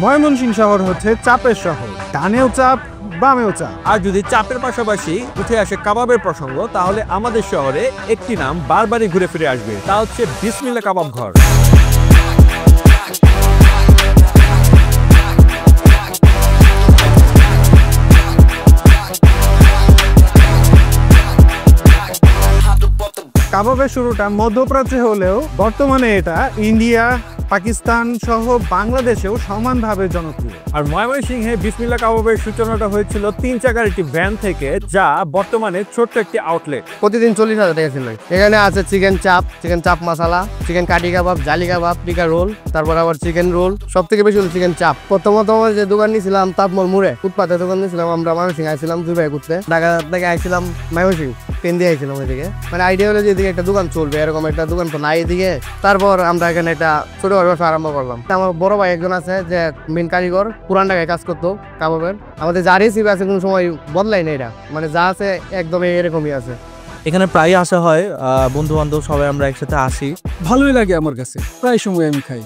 ময়মনসিংহ শহর হচ্ছে চাপের শহর, ডানেও চাপ বামেও চাপ। আর যদি চাপের পাশাপাশি উঠে আসে কাবাবের প্রসঙ্গ, তাহলে আমাদের শহরে একটি নাম বারবারই ঘুরে ফিরে আসবে, তা হচ্ছে বিসমিল্লাহ কাবাব ঘর। কাবাবের শুরুটা মধ্যপ্রাচ্যে হলেও বর্তমানে এটা ইন্ডিয়া, পাকিস্তান সহ বাংলাদেশেও সমানভাবে জনপ্রিয়। আর ময়মনসিংহে বিসমিল্লাহ কাবাবের সূচনাটা হয়েছিল 3 চাকার একটি ভ্যান থেকে, যা বর্তমানে ছোট্ট একটি আউটলেট। প্রতিদিন 40,000 টাকা ছিল। এখানে আছে চিকেন চাপ মশলা, চিকেন কাটি কাবাব, জালি কাবাব, টিকা রোল, তারপর আবার চিকেন রোল, সব থেকে বেশি হলো চিকেন চাপ। প্রথমত যে দোকান নিয়েছিলাম তাপমল মোড়ে, ফুটপাতে দোকান নিয়েছিলাম আমরা। ময়মনসিংহ আইছিলাম 2 ভাই ঘুরতে, ঢাকা থেকে আইছিলাম ময়মনসিংহ, ট্রেন দিয়ে আইছিলাম ওইদিকে। মানে আইডিয়া হলো যে এদিকে একটা দোকান চলবে, এরকম একটা দোকান তো নাই এদিকে। তারপর আমরা এখানে একটা ছোট ব্যবসা আরম্ভ করলাম। আমার বড় ভাই একজন আছে যে মেন কারিগর, পুরান ঢাকায় কাজ করতো কাবাবের। আমাদের যা রেসিপি আছে কোনো সময় বদলাই না, এটা মানে যা আছে একদমই এরকমই আছে। এখানে প্রায় আসা হয়, বন্ধু বান্ধব সবাই আমরা একসাথে আসি। ভালোই লাগে আমার কাছে, প্রায় সময় আমি খাই।